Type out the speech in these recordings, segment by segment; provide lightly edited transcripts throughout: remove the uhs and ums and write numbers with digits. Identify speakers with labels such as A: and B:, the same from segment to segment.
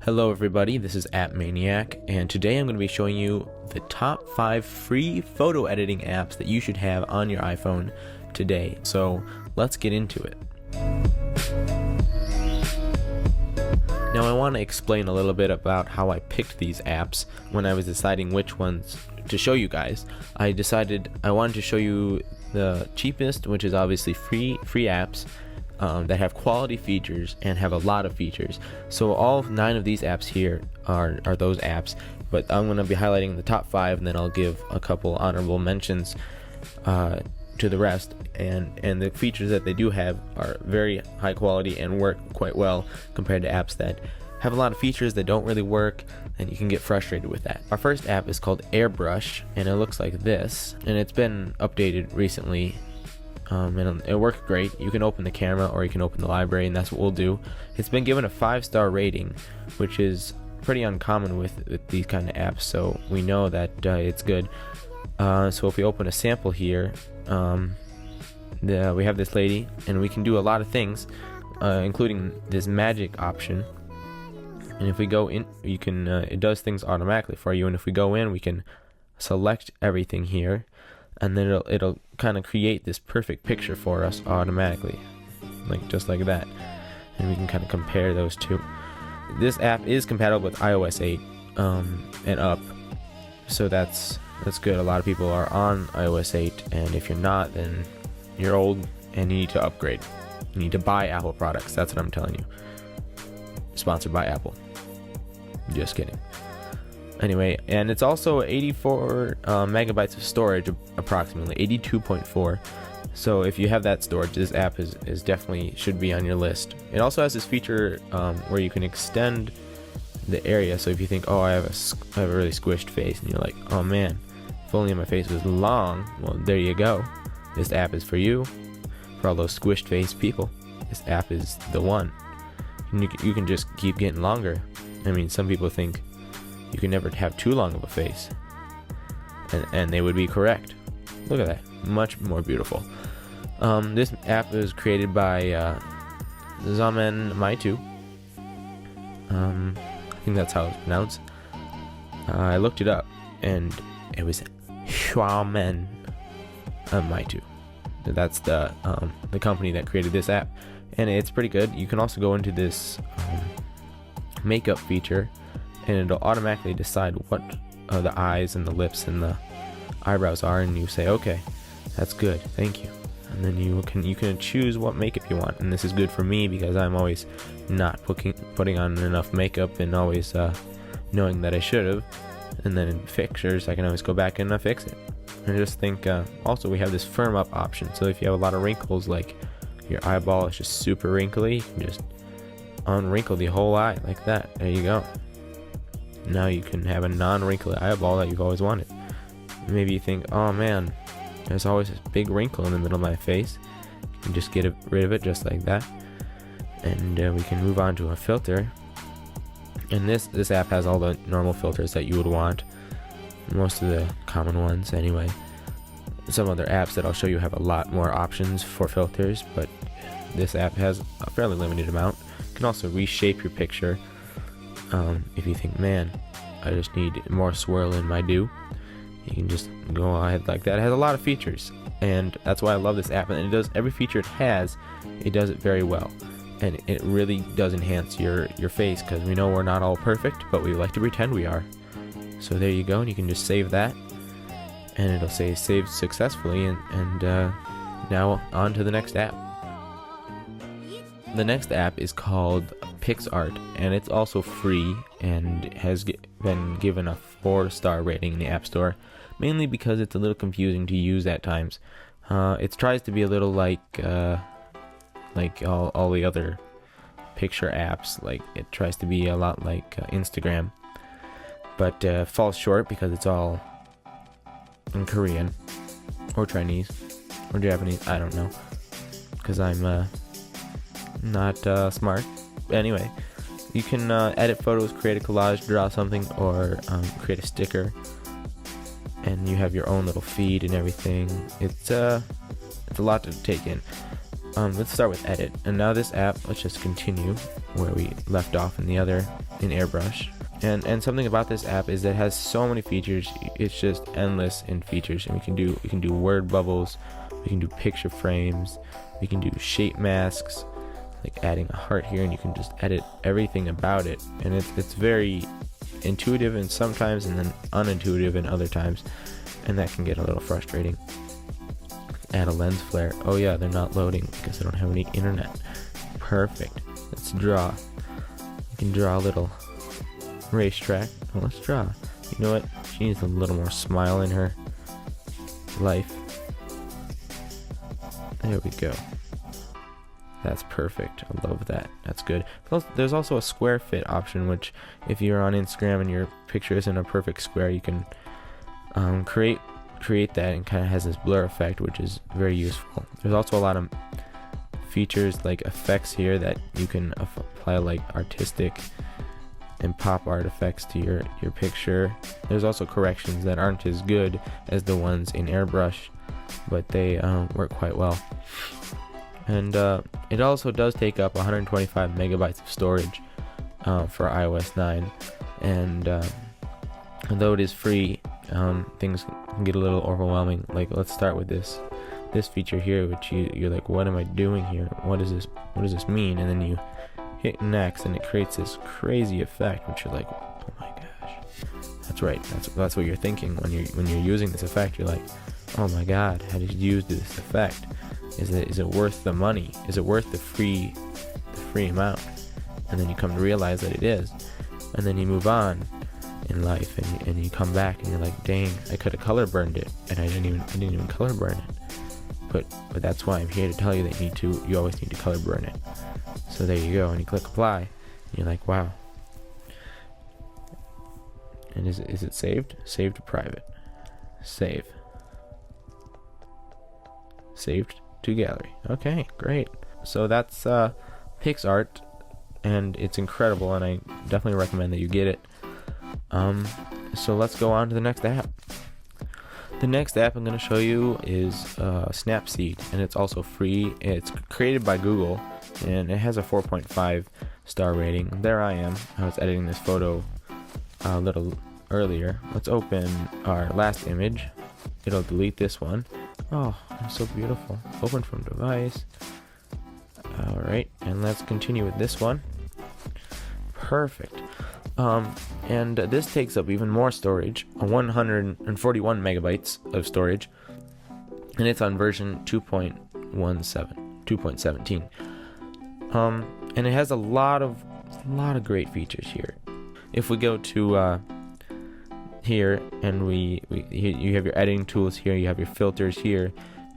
A: Hello everybody, this is Maniac, and today I'm going to be showing you the top 5 free photo editing apps that you should have on your iPhone today. So let's get into it. Now I want to explain a little bit about how I picked these apps when I was deciding which ones to show you guys. I decided I wanted to show you the cheapest, which is obviously free apps that have quality features and have a lot of features. So all 9 of these apps here are those apps, but I'm going to be highlighting the top 5, and then I'll give a couple honorable mentions to the rest. And the features that they do have are very high quality and work quite well compared to apps that have a lot of features that don't really work, and you can get frustrated with that. Our first app is called Airbrush, and it looks like this, and it's been updated recently. And it worked great. You can open the camera or you can open the library, and that's what we'll do. It's been given a 5-star rating, which is pretty uncommon with these kind of apps, so we know that it's good. So if we open a sample here, we have this lady, and we can do a lot of things, including this magic option. And if we go in, you can it does things automatically for you, and if we go in, we can select everything here, and then it'll kind of create this perfect picture for us automatically, just like that. And we can kind of compare those two. This app is compatible with iOS 8 and up, so that's good. A lot of people are on iOS 8, and if you're not, then you're old and you need to upgrade. You need to buy Apple products. That's what I'm telling you. Sponsored by Apple. Just kidding. Anyway, and it's also 84 megabytes of storage, approximately 82.4. So if you have that storage, this app is definitely should be on your list. It also has this feature where you can extend the area. So if you think, oh, I have a really squished face, and you're like, oh man, if only my face was long. Well, there you go. This app is for you. For all those squished face people, this app is the one. And you can just keep getting longer. I mean, some people think you can never have too long of a face, and they would be correct. Look at that, much more beautiful. This app was created by Zaman Maitu. I think that's how it's pronounced. I looked it up, and it was Shaman Maitu. That's the company that created this app, and it's pretty good. You can also go into this makeup feature, and it'll automatically decide what the eyes and the lips and the eyebrows are, and you say, okay, that's good, thank you. And then you can choose what makeup you want, and this is good for me because I'm always not putting on enough makeup, and always knowing that I should have. And then in pictures, I can always go back and fix it. And I just think also we have this firm up option, so if you have a lot of wrinkles, like your eyeball is just super wrinkly, you can just unwrinkle the whole eye like that. There you go. Now you can have a non-wrinkly eyeball that you've always wanted. Maybe you think, oh man, there's always this big wrinkle in the middle of my face. You can just get rid of it just like that. And we can move on to a filter. And this app has all the normal filters that you would want. Most of the common ones anyway. Some other apps that I'll show you have a lot more options for filters, but this app has a fairly limited amount. You can also reshape your picture. If you think, man, I just need more swirl in my do, you can just go ahead like that. It has a lot of features, and that's why I love this app. And it does every feature it does it very well, and it really does enhance your face, because we know we're not all perfect, but we like to pretend we are. So there you go, and you can just save that, and it'll say saved successfully, and now on to the next app. The next app is called PicsArt, and it's also free and has been given a 4-star rating in the App Store, mainly because it's a little confusing to use at times. It tries to be a little like all the other picture apps. Like, it tries to be a lot like Instagram, but falls short because it's all in Korean or Chinese or Japanese. I don't know, because I'm not smart. Anyway, you can edit photos, create a collage, draw something, or create a sticker, and you have your own little feed and everything. It's a lot to take in. Let's start with edit. And now this app, let's just continue where we left off in the other in Airbrush. And something about this app is that it has so many features. It's just endless in features, and we can do word bubbles, we can do picture frames, we can do shape masks, like adding a heart here, and you can just edit everything about it. And it's very intuitive and sometimes, and then unintuitive in other times, and that can get a little frustrating. Add a lens flare. Oh yeah, they're not loading because I don't have any internet. Perfect. Let's draw. We can draw a little racetrack. Oh, let's draw. You know what? She needs a little more smile in her life. There we go. That's perfect. I love that. That's good. There's also a square fit option, which if you're on Instagram and your picture isn't a perfect square, you can create that, and kind of has this blur effect, which is very useful. There's also a lot of features like effects here that you can apply, like artistic and pop art effects to your picture. There's also corrections that aren't as good as the ones in Airbrush, but they work quite well. And it also does take up 125 megabytes of storage for iOS 9, and although it is free, things can get a little overwhelming. Like, let's start with this feature here, which you're like, what am I doing here? What does this mean? And then you hit next, and it creates this crazy effect, which you're like, oh my gosh. That's right. That's what you're thinking when you're using this effect. You're like, oh my god, how did you use this effect? Is it worth the money? Is it worth the free amount? And then you come to realize that it is, and then you move on in life, and you come back and you're like, dang, I could have color burned it, and I didn't even color burn it. But that's why I'm here to tell you that you always need to color burn it. So there you go, and you click apply, and you're like, wow. And is it saved? Save to private. Save. Saved to gallery. Okay, great. So that's PicsArt, and it's incredible, and I definitely recommend that you get it. So let's go on to the next app. The next app I'm going to show you is Snapseed, and it's also free. It's created by Google, and it has a 4.5 star rating. There I am. I was editing this photo a little earlier. Let's open our last image. It'll delete this one. Oh, it's so beautiful. Open from device. Alright, and let's continue with this one. Perfect. And this takes up even more storage, 141 megabytes of storage, and it's on version 2.17. And it has a lot of great features here. If we go to here, and you have your editing tools here, you have your filters here,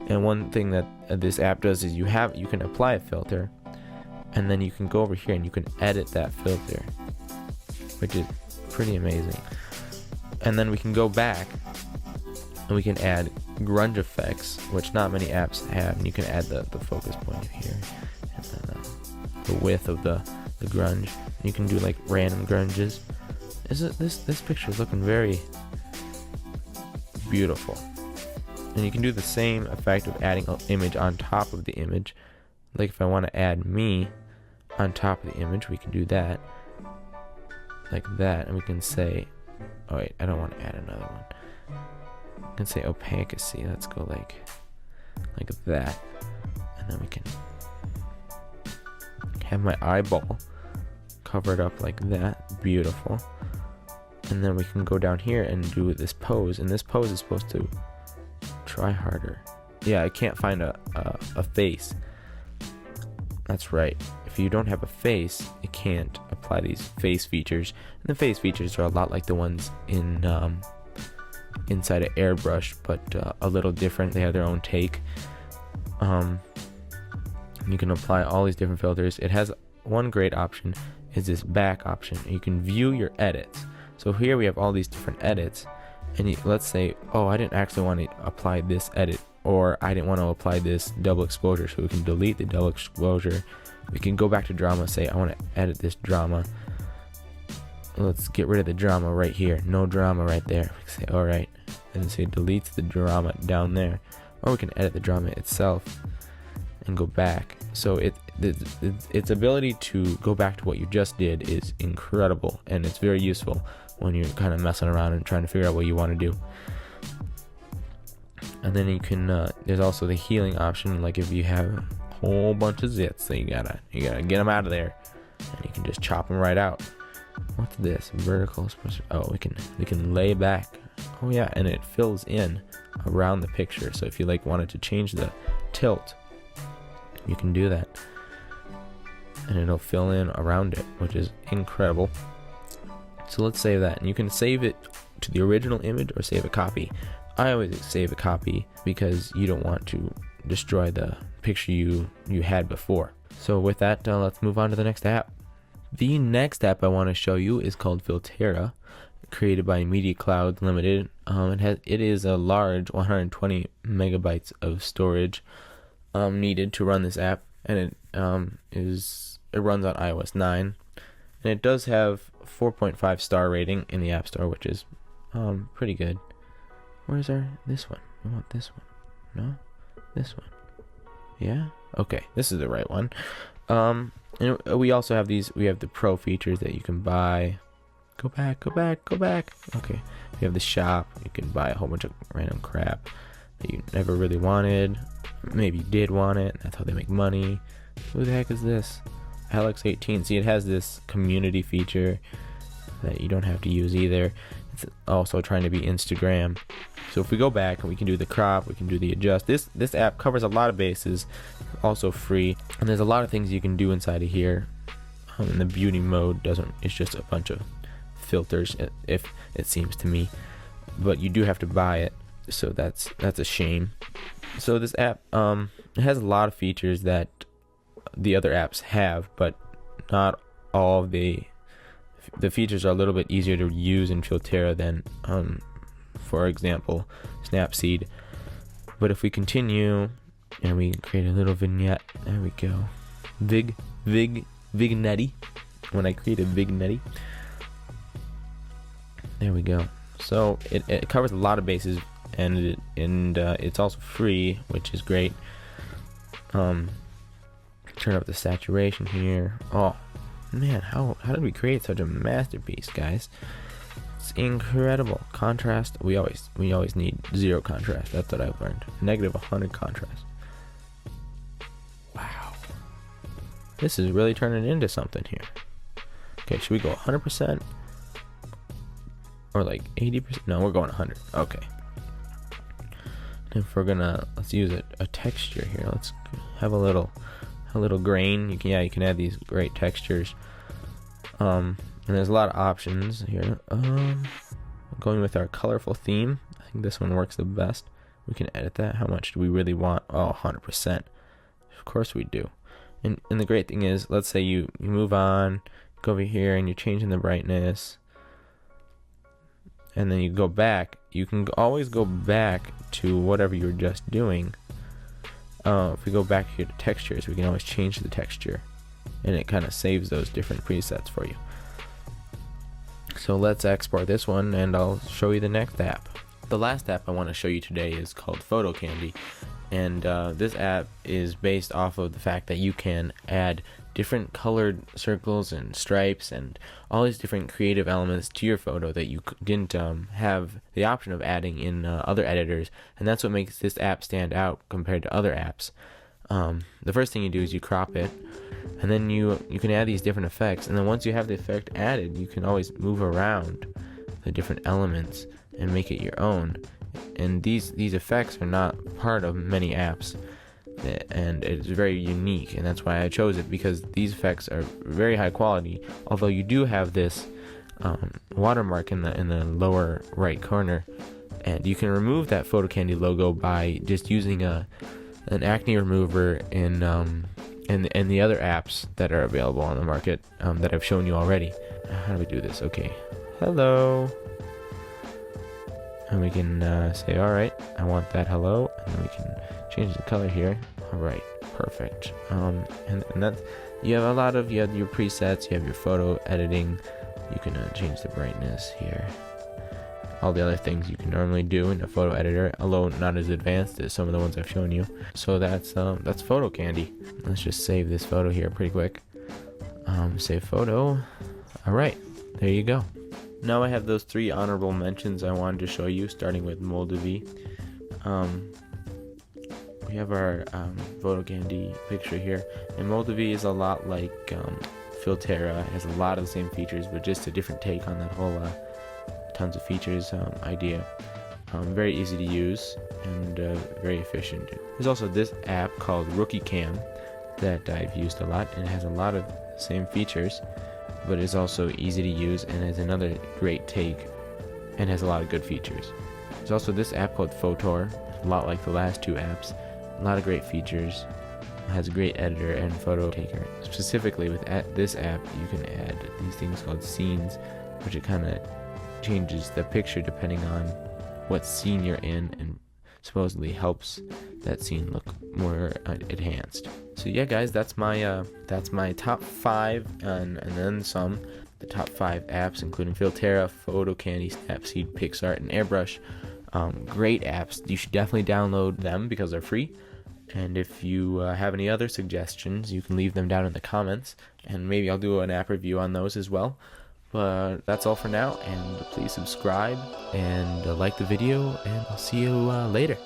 A: and one thing that this app does is you can apply a filter, and then you can go over here and you can edit that filter, which is pretty amazing. And then we can go back and we can add grunge effects, which not many apps have, and you can add the focus point here, and then the width of the grunge. And you can do like random grunges. This picture is looking very beautiful. And you can do the same effect of adding an image on top of the image. Like if I want to add me on top of the image, we can do that like that, and we can say, oh wait, I don't want to add another one. I can say opacity. Let's go like that, and then we can have my eyeball covered up like that. Beautiful. And then we can go down here and do this pose, and this pose is supposed to try harder. Yeah, I can't find a face. That's right. If you don't have a face, you can't apply these face features. And the face features are a lot like the ones in inside of Airbrush, but a little different. They have their own take. You can apply all these different filters. It has one great option, is this back option. You can view your edits. So here we have all these different edits, and let's say, oh, I didn't actually want to apply this edit, or I didn't want to apply this double exposure, so we can delete the double exposure. We can go back to drama, say I want to edit this drama. Let's get rid of the drama right here. No drama right there. We can say alright, and say deletes the drama down there. Or we can edit the drama itself. and go back. So its ability to go back to what you just did is incredible, and it's very useful when you're kind of messing around and trying to figure out what you want to do. And then you can there's also the healing option, like if you have a whole bunch of zits, so you gotta get them out of there, and you can just chop them right out. What's this? Vertical. Oh, we can lay back. Oh yeah, and it fills in around the picture. So if you like wanted to change the tilt, you can do that, and it'll fill in around it, which is incredible. So let's save that, and you can save it to the original image or save a copy. I always save a copy because you don't want to destroy the picture you had before. So with that, let's move on to the next app. The next app I want to show you is called Volterra, created by Media Cloud Limited. It is a large 120 megabytes of storage needed to run this app, and it runs on iOS 9, and it does have 4.5 star rating in the App Store, which is pretty good. Where's this one? I want this one. No, this one. Yeah. Okay, this is the right one. And we also have these. We have the pro features that you can buy. Go back. Okay. We have the shop. You can buy a whole bunch of random crap that you never really wanted. Maybe you did want it. That's how they make money. Who the heck is this? Alex18. See, it has this community feature that you don't have to use either. It's also trying to be Instagram. So if we go back and we can do the crop, we can do the adjust. This app covers a lot of bases, also free, and there's a lot of things you can do inside of here. And the beauty mode it's just a bunch of filters, if it seems to me, but you do have to buy it, so that's a shame. So this app it has a lot of features that the other apps have, but not all of the features are a little bit easier to use in Volterra than for example Snapseed. But if we continue and we create a little vignette, there we go, vignette. When I create a vignette, there we go. So it covers a lot of bases, and it's also free, which is great. Turn up the saturation here. Oh man, how did we create such a masterpiece, guys? It's incredible. Contrast, we always need 0 contrast. That's what I've learned. -100 contrast. Wow, this is really turning into something here. Okay, should we go 100% or like 80%? No, we're going 100. Okay. If we're gonna, let's use a texture here. Let's have a little grain. You can add these great textures. And there's a lot of options here. Going with our colorful theme, I think this one works the best. We can edit that. How much do we really want? Oh, 100%. Of course we do. And the great thing is, let's say you move on, go over here, and you're changing the brightness, and then you go back. You can always go back to whatever you were just doing. If we go back here to textures, we can always change the texture, and it kind of saves those different presets for you. So let's export this one, and I'll show you the next app. The last app I want to show you today is called Photo Candy, and this app is based off of the fact that you can add different colored circles and stripes and all these different creative elements to your photo that you didn't have the option of adding in other editors, and that's what makes this app stand out compared to other apps. The first thing you do is you crop it, and then you can add these different effects, and then once you have the effect added, you can always move around the different elements and make it your own. And these effects are not part of many apps, and it's very unique, and that's why I chose it, because these effects are very high quality. Although you do have this watermark in the lower right corner, and you can remove that Photo Candy logo by just using an acne remover in the other apps that are available on the market that I've shown you already. How do we do this? Okay, hello, and we can say, all right, I want that hello, and then we can change the color here. All right, perfect. And that's, you have your presets, you have your photo editing. You can change the brightness here, all the other things you can normally do in a photo editor, although not as advanced as some of the ones I've shown you. So that's photo candy. Let's just save this photo here pretty quick. Save photo. Alright, there you go. Now I have those 3 honorable mentions I wanted to show you, starting with Moldavie. We have our photo candy picture here, and Moldavie is a lot like Volterra. It has a lot of the same features, but just a different take on that whole tons of features idea. Very easy to use and very efficient. There's also this app called Ukiyo that I've used a lot, and it has a lot of same features, but it's also easy to use and has another great take and has a lot of good features. There's also this app called Volterra, a lot like the last 2 apps, a lot of great features. It has a great editor and photo taker. Specifically with this app, you can add these things called scenes, which it kind of changes the picture depending on what scene you're in, and supposedly helps that scene look more enhanced. So yeah, guys, that's my top 5 and then some. The top 5 apps, including Volterra, Photo Candy, Snapseed, PicsArt, and Airbrush. Great apps. You should definitely download them because they're free. And if you have any other suggestions, you can leave them down in the comments, and maybe I'll do an app review on those as well. But that's all for now, and please subscribe and like the video, and I'll see you later.